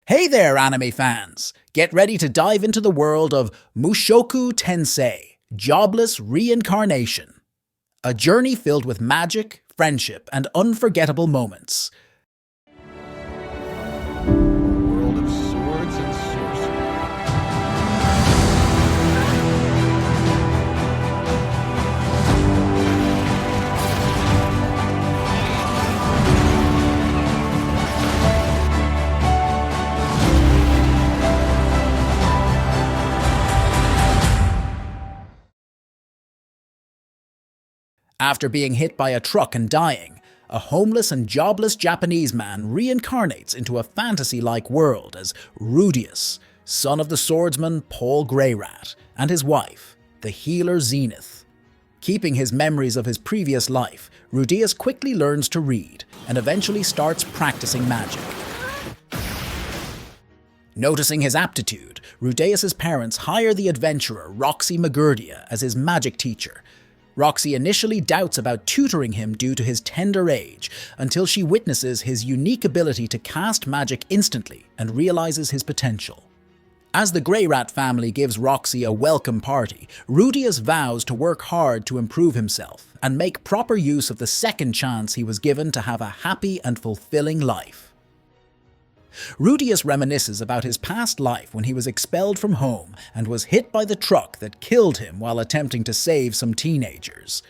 Hey there, anime fans! Get ready to dive into the world of Mushoku Tensei, Jobless Reincarnation. A journey filled with magic, friendship, and unforgettable moments. World of swords and sorcery. After being hit by a truck and dying, a homeless and jobless Japanese man reincarnates into a fantasy-like world as Rudeus, son of the swordsman Paul Greyrat, and his wife, the healer Zenith. Keeping his memories of his previous life, Rudeus quickly learns to read and eventually starts practicing magic. Noticing his aptitude, Rudeus's parents hire the adventurer Roxy Magurdia as his magic teacher. Roxy initially doubts about tutoring him due to his tender age, until she witnesses his unique ability to cast magic instantly and realizes his potential. As the Greyrat family gives Roxy a welcome party, Rudeus vows to work hard to improve himself and make proper use of the second chance he was given to have a happy and fulfilling life. Rudeus reminisces about his past life when he was expelled from home and was hit by the truck that killed him while attempting to save some teenagers.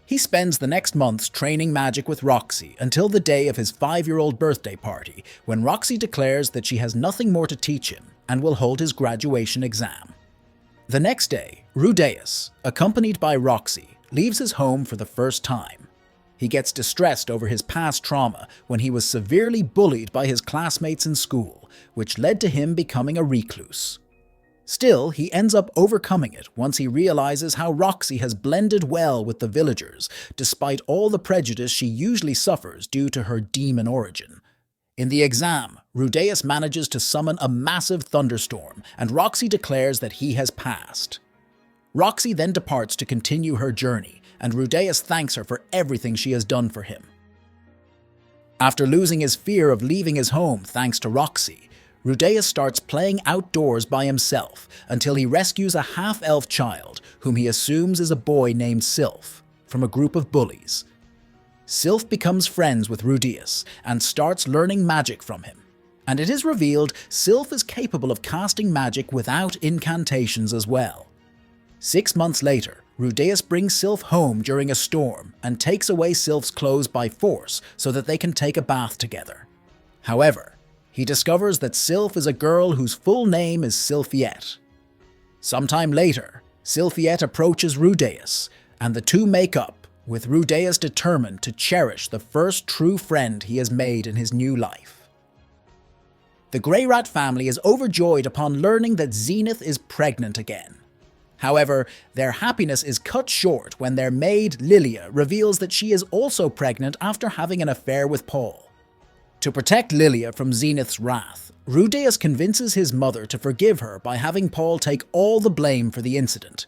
He spends the next months training magic with Roxy until the day of his 5-year-old birthday party, when Roxy declares that she has nothing more to teach him and will hold his graduation exam. The next day, Rudeus, accompanied by Roxy, leaves his home for the first time. He gets distressed over his past trauma when he was severely bullied by his classmates in school, which led to him becoming a recluse. Still, he ends up overcoming it once he realizes how Roxy has blended well with the villagers, despite all the prejudice she usually suffers due to her demon origin. In the exam, Rudeus manages to summon a massive thunderstorm, and Roxy declares that he has passed. Roxy then departs to continue her journey, and Rudeus thanks her for everything she has done for him. After losing his fear of leaving his home thanks to Roxy, Rudeus starts playing outdoors by himself until he rescues a half-elf child whom he assumes is a boy named Sylph from a group of bullies. Sylph becomes friends with Rudeus and starts learning magic from him, and it is revealed Sylph is capable of casting magic without incantations as well. 6 months later, Rudeus brings Sylph home during a storm and takes away Sylph's clothes by force so that they can take a bath together. However, he discovers that Sylph is a girl whose full name is Sylphiette. Sometime later, Sylphiette approaches Rudeus, and the two make up, with Rudeus determined to cherish the first true friend he has made in his new life. The Greyrat family is overjoyed upon learning that Zenith is pregnant again. However, their happiness is cut short when their maid, Lilia, reveals that she is also pregnant after having an affair with Paul. To protect Lilia from Zenith's wrath, Rudeus convinces his mother to forgive her by having Paul take all the blame for the incident,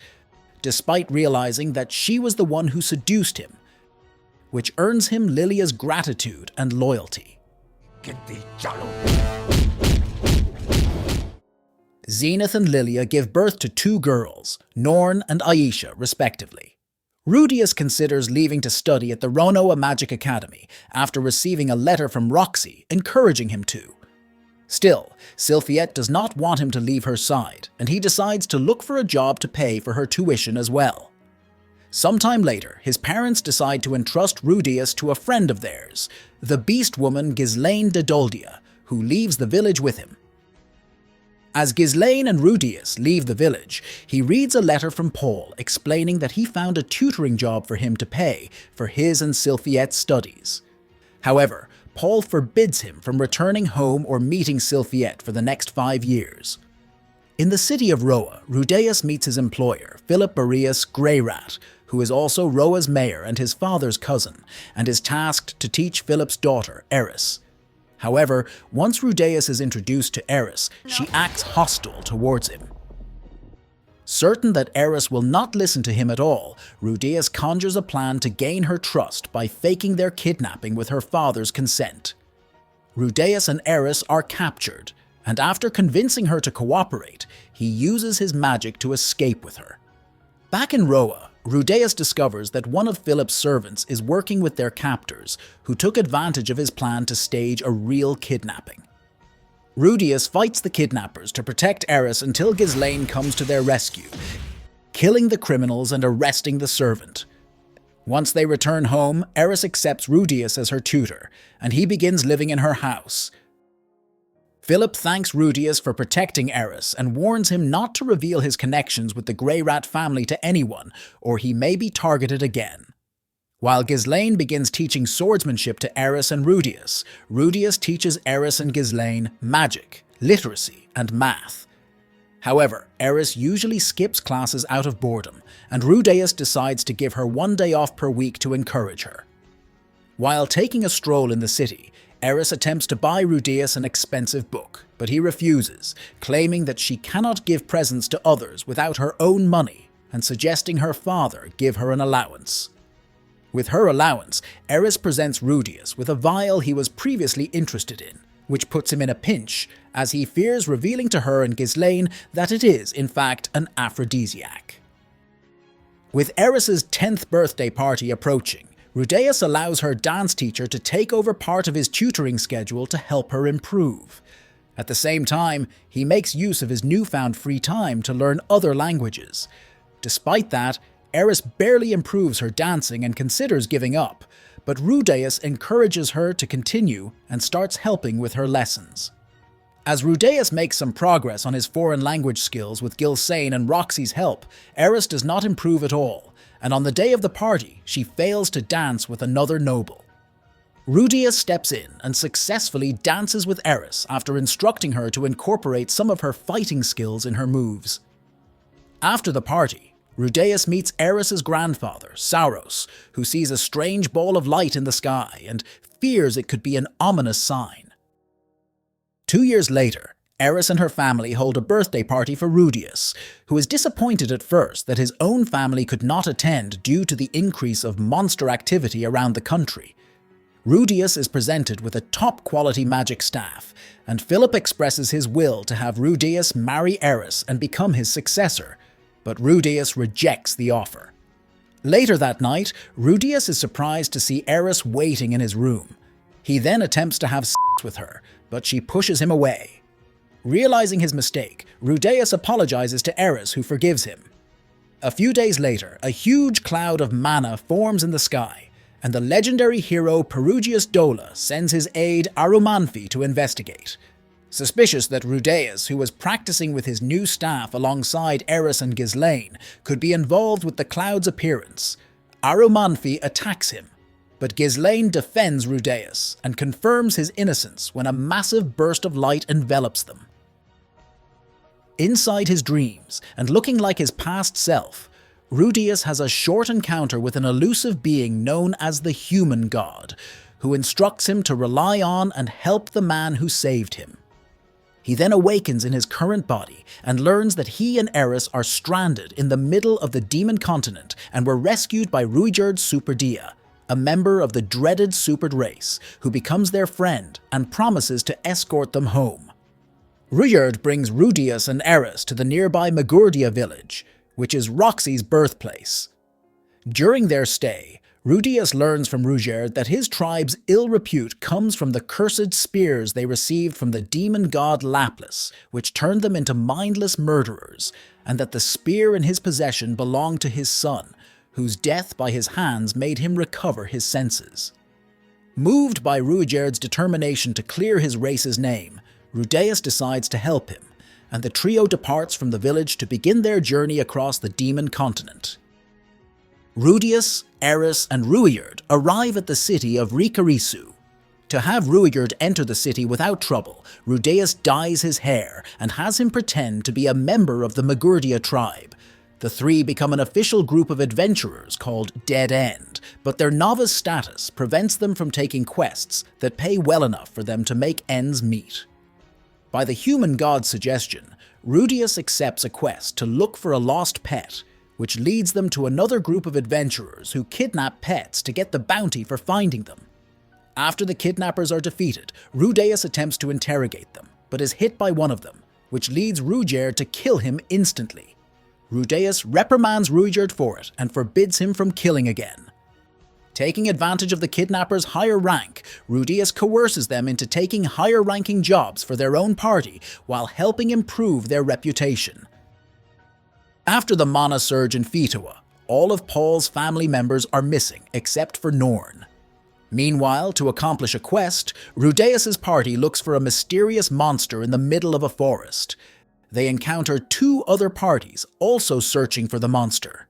despite realizing that she was the one who seduced him, which earns him Lilia's gratitude and loyalty. Zenith and Lilia give birth to 2 girls, Norn and Aisha, respectively. Rudeus considers leaving to study at the Ronoa Magic Academy after receiving a letter from Roxy encouraging him to. Still, Sylphiette does not want him to leave her side, and he decides to look for a job to pay for her tuition as well. Sometime later, his parents decide to entrust Rudeus to a friend of theirs, the beast woman Ghislaine de Doldia, who leaves the village with him. As Ghislaine and Rudeus leave the village, he reads a letter from Paul explaining that he found a tutoring job for him to pay for his and Sylphiette's studies. However, Paul forbids him from returning home or meeting Sylphiette for the next 5 years. In the city of Roa, Rudeus meets his employer, Rudeus Greyrat, who is also Roa's mayor and his father's cousin, and is tasked to teach Philip's daughter, Eris. However, once Rudeus is introduced to Eris, she acts hostile towards him. Certain that Eris will not listen to him at all, Rudeus conjures a plan to gain her trust by faking their kidnapping with her father's consent. Rudeus and Eris are captured, and after convincing her to cooperate, he uses his magic to escape with her. Back in Roa, Rudeus discovers that one of Philip's servants is working with their captors, who took advantage of his plan to stage a real kidnapping. Rudeus fights the kidnappers to protect Eris until Ghislaine comes to their rescue, killing the criminals and arresting the servant. Once they return home, Eris accepts Rudeus as her tutor, and he begins living in her house. Philip thanks Rudeus for protecting Eris and warns him not to reveal his connections with the Greyrat family to anyone, or he may be targeted again. While Ghislaine begins teaching swordsmanship to Eris and Rudeus, Rudeus teaches Eris and Ghislaine magic, literacy, and math. However, Eris usually skips classes out of boredom, and Rudeus decides to give her 1 day off per week to encourage her. While taking a stroll in the city, Eris attempts to buy Rudeus an expensive book, but he refuses, claiming that she cannot give presents to others without her own money, and suggesting her father give her an allowance. With her allowance, Eris presents Rudeus with a vial he was previously interested in, which puts him in a pinch, as he fears revealing to her and Ghislaine that it is, in fact, an aphrodisiac. With Eris's 10th birthday party approaching, Rudeus allows her dance teacher to take over part of his tutoring schedule to help her improve. At the same time, he makes use of his newfound free time to learn other languages. Despite that, Eris barely improves her dancing and considers giving up, but Rudeus encourages her to continue and starts helping with her lessons. As Rudeus makes some progress on his foreign language skills with Ghislaine and Roxy's help, Eris does not improve at all, and on the day of the party, she fails to dance with another noble. Rudeus steps in and successfully dances with Eris after instructing her to incorporate some of her fighting skills in her moves. After the party, Rudeus meets Eris's grandfather, Sauros, who sees a strange ball of light in the sky and fears it could be an ominous sign. 2 years later, Eris and her family hold a birthday party for Rudeus, who is disappointed at first that his own family could not attend due to the increase of monster activity around the country. Rudeus is presented with a top-quality magic staff, and Philip expresses his will to have Rudeus marry Eris and become his successor, but Rudeus rejects the offer. Later that night, Rudeus is surprised to see Eris waiting in his room. He then attempts to have sex with her, but she pushes him away. Realizing his mistake, Rudeus apologizes to Eris, who forgives him. A few days later, a huge cloud of mana forms in the sky, and the legendary hero Perugius Dola sends his aide Arumanfi to investigate. Suspicious that Rudeus, who was practicing with his new staff alongside Eris and Ghislaine, could be involved with the cloud's appearance, Arumanfi attacks him, but Ghislaine defends Rudeus and confirms his innocence when a massive burst of light envelops them. Inside his dreams, and looking like his past self, Rudeus has a short encounter with an elusive being known as the Human God, who instructs him to rely on and help the man who saved him. He then awakens in his current body and learns that he and Eris are stranded in the middle of the demon continent and were rescued by Rudeus Superdia, a member of the dreaded Supered race, who becomes their friend and promises to escort them home. Rudeus brings Rudeus and Eris to the nearby Magurdia village, which is Roxy's birthplace. During their stay, Rudeus learns from Rudeus that his tribe's ill repute comes from the cursed spears they received from the demon god Lapis, which turned them into mindless murderers, and that the spear in his possession belonged to his son, whose death by his hands made him recover his senses. Moved by Rudeus' determination to clear his race's name, Rudeus decides to help him, and the trio departs from the village to begin their journey across the demon continent. Rudeus, Eris, and Rudeus arrive at the city of Rikarisu. To have Rudeus enter the city without trouble, Rudeus dyes his hair and has him pretend to be a member of the Magurdia tribe. The three become an official group of adventurers called Dead End, but their novice status prevents them from taking quests that pay well enough for them to make ends meet. By the human god's suggestion, Rudeus accepts a quest to look for a lost pet, which leads them to another group of adventurers who kidnap pets to get the bounty for finding them. After the kidnappers are defeated, Rudeus attempts to interrogate them, but is hit by one of them, which leads Rudeus to kill him instantly. Rudeus reprimands Rudeus for it and forbids him from killing again. Taking advantage of the kidnappers' higher rank, Rudeus coerces them into taking higher-ranking jobs for their own party while helping improve their reputation. After the mana surge in Fetoa, all of Paul's family members are missing except for Norn. Meanwhile, to accomplish a quest, Rudeus's party looks for a mysterious monster in the middle of a forest. They encounter two other parties also searching for the monster.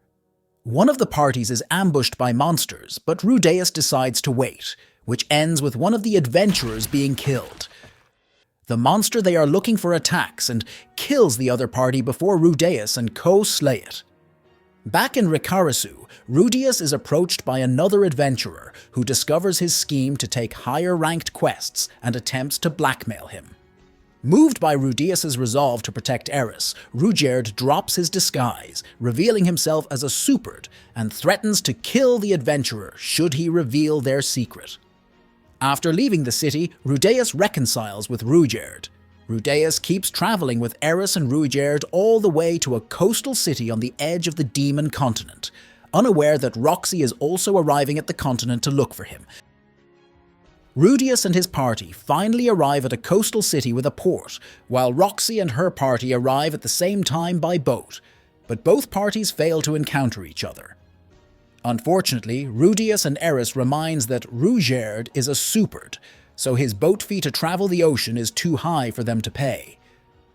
One of the parties is ambushed by monsters, but Rudeus decides to wait, which ends with one of the adventurers being killed. The monster they are looking for attacks and kills the other party before Rudeus and co slay it. Back in Rikarasu, Rudeus is approached by another adventurer who discovers his scheme to take higher-ranked quests and attempts to blackmail him. Moved by Rudeus's resolve to protect Eris, Rudeus drops his disguise, revealing himself as a Superd, and threatens to kill the adventurer should he reveal their secret. After leaving the city, Rudeus reconciles with Rudeus. Rudeus keeps traveling with Eris and Rudeus all the way to a coastal city on the edge of the Demon Continent, unaware that Roxy is also arriving at the continent to look for him. Rudeus and his party finally arrive at a coastal city with a port, while Roxy and her party arrive at the same time by boat, but both parties fail to encounter each other. Unfortunately, Rudeus and Eris reminds that Rudeus is a Superd, so his boat fee to travel the ocean is too high for them to pay.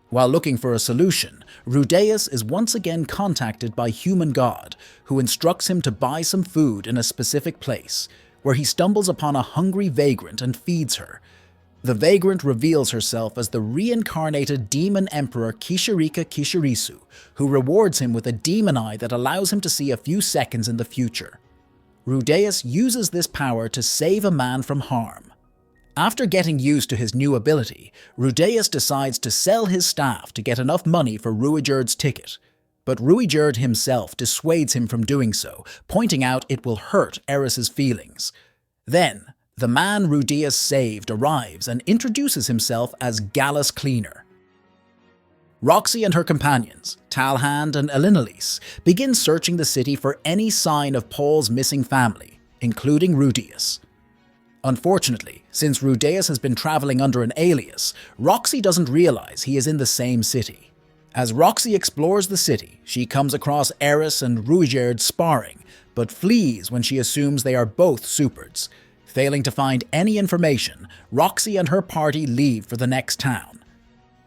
While looking for a solution, Rudeus is once again contacted by Human God, who instructs him to buy some food in a specific place, where he stumbles upon a hungry vagrant and feeds her. The vagrant reveals herself as the reincarnated demon emperor Kishirika Kishirisu, who rewards him with a demon eye that allows him to see a few seconds in the future. Rudeus uses this power to save a man from harm. After getting used to his new ability, Rudeus decides to sell his staff to get enough money for Rudeus's ticket. But Rudeus himself dissuades him from doing so, pointing out it will hurt Eris's feelings. Then, the man Rudeus saved arrives and introduces himself as Gallus Cleaner. Roxy and her companions, Talhand and Elinalise, begin searching the city for any sign of Paul's missing family, including Rudeus. Unfortunately, since Rudeus has been traveling under an alias, Roxy doesn't realize he is in the same city. As Roxy explores the city, she comes across Eris and Rudeus sparring, but flees when she assumes they are both Superds. Failing to find any information, Roxy and her party leave for the next town.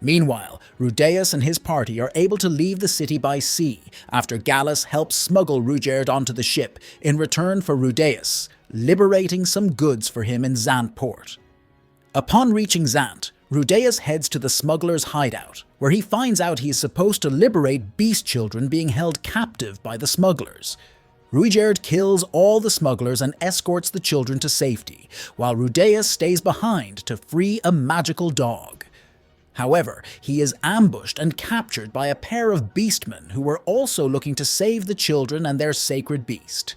Meanwhile, Rudeus and his party are able to leave the city by sea after Gallus helps smuggle Rudeus onto the ship in return for Rudeus, liberating some goods for him in Zant port. Upon reaching Zant, Rudeus heads to the smuggler's hideout, where he finds out he is supposed to liberate beast children being held captive by the smugglers. Rudeus kills all the smugglers and escorts the children to safety, while Rudeus stays behind to free a magical dog. However, he is ambushed and captured by a pair of beastmen who were also looking to save the children and their sacred beast.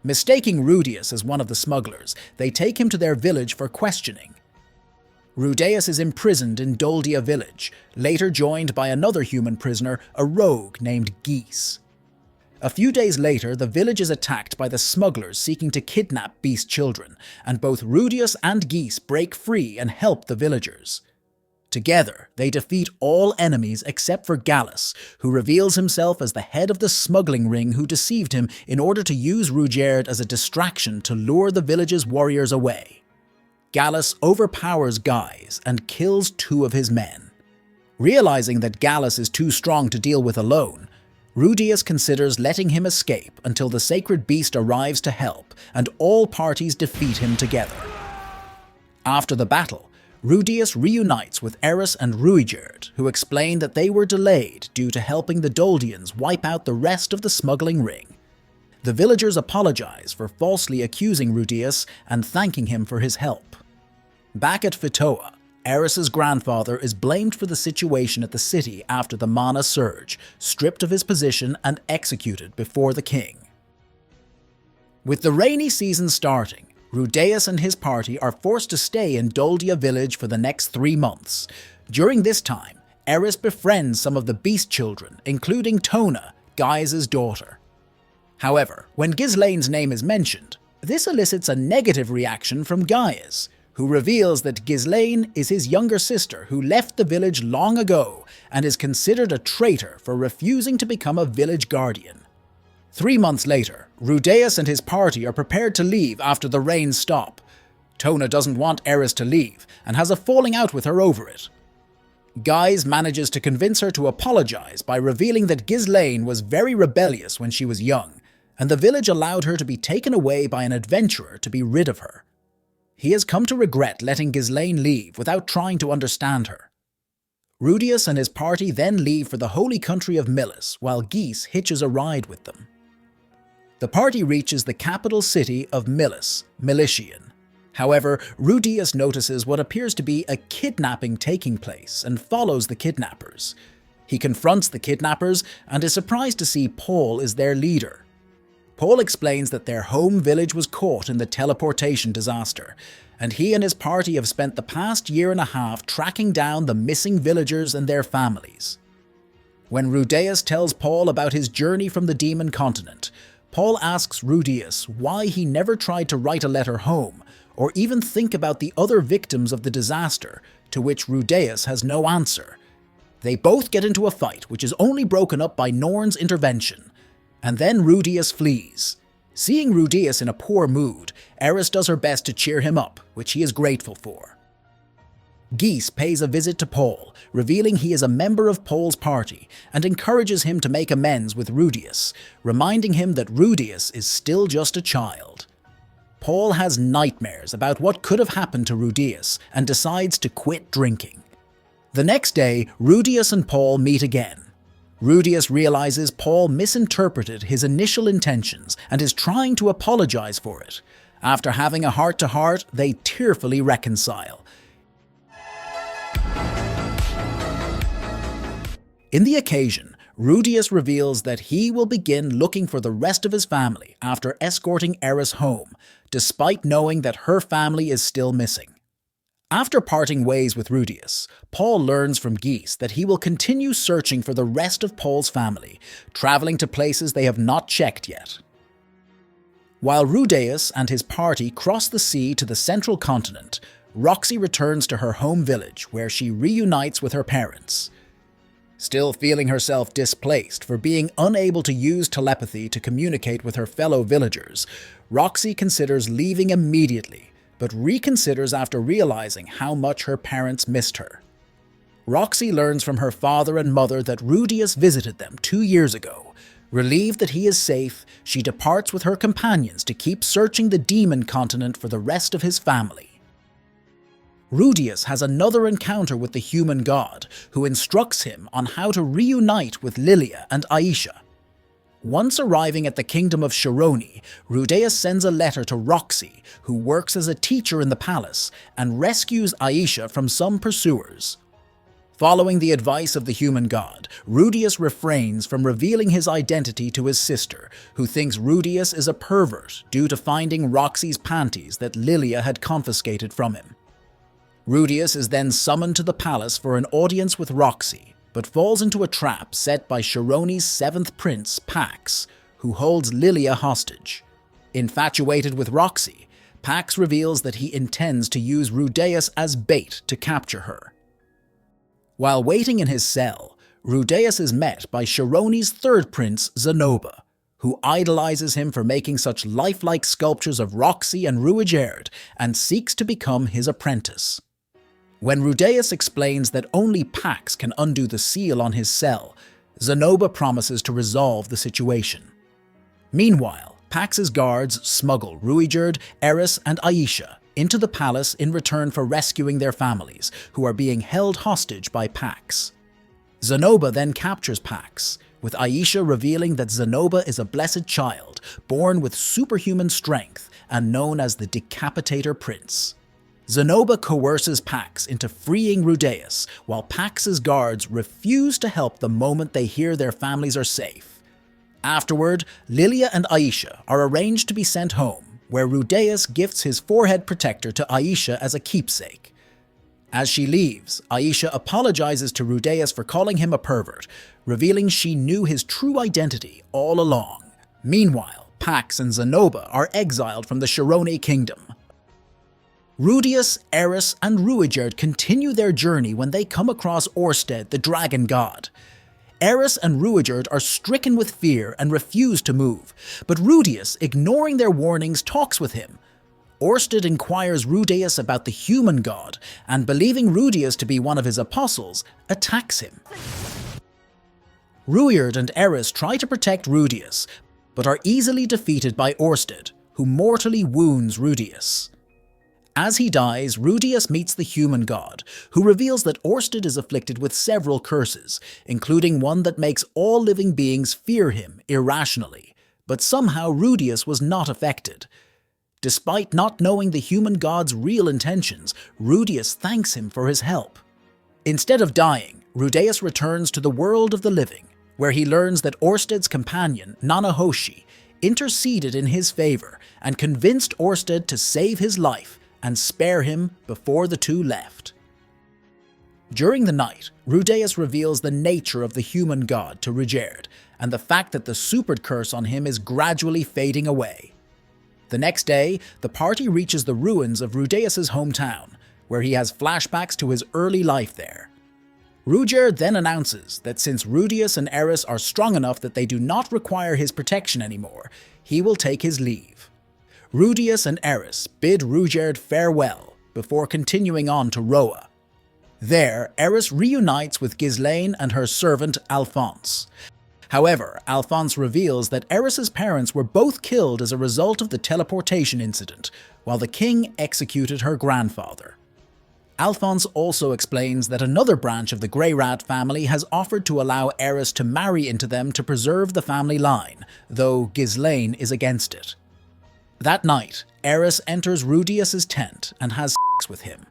Mistaking Rudeus as one of the smugglers, they take him to their village for questioning. Rudeus is imprisoned in Doldia village, later joined by another human prisoner, a rogue named Geese. A few days later, the village is attacked by the smugglers seeking to kidnap beast children, and both Rudeus and Geese break free and help the villagers. Together, they defeat all enemies except for Gallus, who reveals himself as the head of the smuggling ring who deceived him in order to use Rudeus as a distraction to lure the village's warriors away. Gallus overpowers Guise and kills 2 of his men. Realizing that Gallus is too strong to deal with alone, Rudeus considers letting him escape until the sacred beast arrives to help, and all parties defeat him together. After the battle, Rudeus reunites with Eris and Rudeus, who explain that they were delayed due to helping the Doldians wipe out the rest of the smuggling ring. The villagers apologize for falsely accusing Rudeus and thanking him for his help. Back at Fetoa, Eris's grandfather is blamed for the situation at the city after the Mana Surge, stripped of his position and executed before the king. With the rainy season starting, Rudeus and his party are forced to stay in Doldia village for the next 3 months. During this time, Eris befriends some of the beast children, including Tona, Gaia's daughter. However, when Ghislaine's name is mentioned, this elicits a negative reaction from Gaia's, who reveals that Ghislaine is his younger sister who left the village long ago and is considered a traitor for refusing to become a village guardian. 3 months later, Rudeus and his party are prepared to leave after the rains stop. Tona doesn't want Eris to leave and has a falling out with her over it. Guise manages to convince her to apologize by revealing that Ghislaine was very rebellious when she was young, and the village allowed her to be taken away by an adventurer to be rid of her. He has come to regret letting Ghislaine leave without trying to understand her. Rudeus and his party then leave for the holy country of Milis, while Geese hitches a ride with them. The party reaches the capital city of Milis, Militian. However, Rudeus notices what appears to be a kidnapping taking place and follows the kidnappers. He confronts the kidnappers and is surprised to see Paul is their leader. Paul explains that their home village was caught in the teleportation disaster, and he and his party have spent the past 1.5 years tracking down the missing villagers and their families. When Rudeus tells Paul about his journey from the demon continent, Paul asks Rudeus why he never tried to write a letter home, or even think about the other victims of the disaster, to which Rudeus has no answer. They both get into a fight, which is only broken up by Norn's intervention. And then Rudeus flees. Seeing Rudeus in a poor mood, Eris does her best to cheer him up, which he is grateful for. Geese pays a visit to Paul, revealing he is a member of Paul's party, and encourages him to make amends with Rudeus, reminding him that Rudeus is still just a child. Paul has nightmares about what could have happened to Rudeus and decides to quit drinking. The next day, Rudeus and Paul meet again. Rudeus realizes Paul misinterpreted his initial intentions and is trying to apologize for it. After having a heart-to-heart, they tearfully reconcile. In the occasion, Rudeus reveals that he will begin looking for the rest of his family after escorting Eris home, despite knowing that her family is still missing. After parting ways with Rudeus, Paul learns from Geese that he will continue searching for the rest of Paul's family, traveling to places they have not checked yet. While Rudeus and his party cross the sea to the central continent, Roxy returns to her home village where she reunites with her parents. Still feeling herself displaced for being unable to use telepathy to communicate with her fellow villagers, Roxy considers leaving immediately, but reconsiders after realizing how much her parents missed her. Roxy learns from her father and mother that Rudeus visited them 2 years ago. Relieved that he is safe, she departs with her companions to keep searching the demon continent for the rest of his family. Rudeus has another encounter with the human god, who instructs him on how to reunite with Lilia and Aisha. Once arriving at the kingdom of Shironi, Rudeus sends a letter to Roxy, who works as a teacher in the palace, and rescues Aisha from some pursuers. Following the advice of the human god, Rudeus refrains from revealing his identity to his sister, who thinks Rudeus is a pervert due to finding Roxy's panties that Lilia had confiscated from him. Rudeus is then summoned to the palace for an audience with Roxy, but falls into a trap set by Shironi's 7th prince, Pax, who holds Lilia hostage. Infatuated with Roxy, Pax reveals that he intends to use Rudeus as bait to capture her. While waiting in his cell, Rudeus is met by Shironi's 3rd prince, Zenoba, who idolizes him for making such lifelike sculptures of Roxy and Ruigerd and seeks to become his apprentice. When Rudeus explains that only Pax can undo the seal on his cell, Zenoba promises to resolve the situation. Meanwhile, Pax's guards smuggle Ruigerd, Eris, and Aisha into the palace in return for rescuing their families, who are being held hostage by Pax. Zenoba then captures Pax, with Aisha revealing that Zenoba is a blessed child, born with superhuman strength and known as the Decapitator Prince. Zenoba coerces Pax into freeing Rudeus, while Pax's guards refuse to help the moment they hear their families are safe. Afterward, Lilia and Aisha are arranged to be sent home, where Rudeus gifts his forehead protector to Aisha as a keepsake. As she leaves, Aisha apologizes to Rudeus for calling him a pervert, revealing she knew his true identity all along. Meanwhile, Pax and Zenoba are exiled from the Shirone kingdom. Rudeus, Eris, and Ruigerd continue their journey when they come across Orsted, the dragon god. Eris and Ruigerd are stricken with fear and refuse to move, but Rudeus, ignoring their warnings, talks with him. Orsted inquires Rudeus about the human god, and believing Rudeus to be one of his apostles, attacks him. Ruigerd and Eris try to protect Rudeus, but are easily defeated by Orsted, who mortally wounds Rudeus. As he dies, Rudeus meets the human god, who reveals that Orsted is afflicted with several curses, including one that makes all living beings fear him irrationally, but somehow Rudeus was not affected. Despite not knowing the human god's real intentions, Rudeus thanks him for his help. Instead of dying, Rudeus returns to the world of the living, where he learns that Orsted's companion, Nanahoshi, interceded in his favor and convinced Orsted to save his life and spare him before the two left. During the night, Rudeus reveals the nature of the human god to Ruigerd, and the fact that the supered curse on him is gradually fading away. The next day, the party reaches the ruins of Rudeus's hometown, where he has flashbacks to his early life there. Ruigerd then announces that since Rudeus and Eris are strong enough that they do not require his protection anymore, he will take his leave. Rudeus and Eris bid Ruigerd farewell before continuing on to Roa. There, Eris reunites with Ghislaine and her servant Alphonse. However, Alphonse reveals that Eris's parents were both killed as a result of the teleportation incident, while the king executed her grandfather. Alphonse also explains that another branch of the Greyrat family has offered to allow Eris to marry into them to preserve the family line, though Ghislaine is against it. That night, Eris enters Rudeus's tent and has sex with him.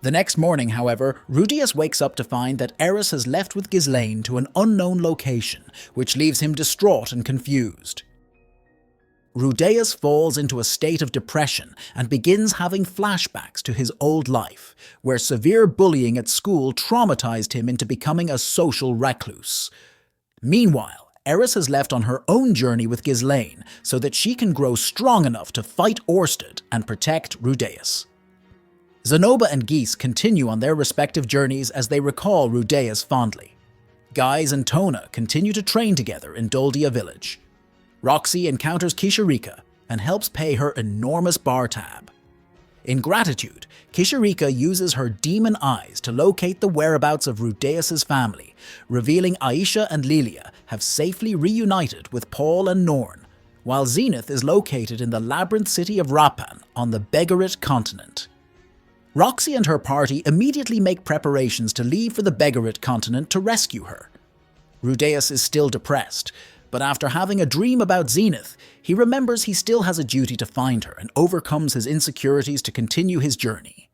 The next morning, however, Rudeus wakes up to find that Eris has left with Ghislaine to an unknown location, which leaves him distraught and confused. Rudeus falls into a state of depression and begins having flashbacks to his old life, where severe bullying at school traumatized him into becoming a social recluse. Meanwhile, Eris has left on her own journey with Ghislaine so that she can grow strong enough to fight Orsted and protect Rudeus. Zenoba and Geese continue on their respective journeys as they recall Rudeus fondly. Guys and Tona continue to train together in Doldia village. Roxy encounters Kisharika and helps pay her enormous bar tab. In gratitude, Kisharika uses her demon eyes to locate the whereabouts of Rudeus's family, revealing Aisha and Lilia have safely reunited with Paul and Norn, while Zenith is located in the labyrinth city of Rapan on the Begarit continent. Roxy and her party immediately make preparations to leave for the Begarit continent to rescue her. Rudeus is still depressed, but after having a dream about Zenith, he remembers he still has a duty to find her and overcomes his insecurities to continue his journey.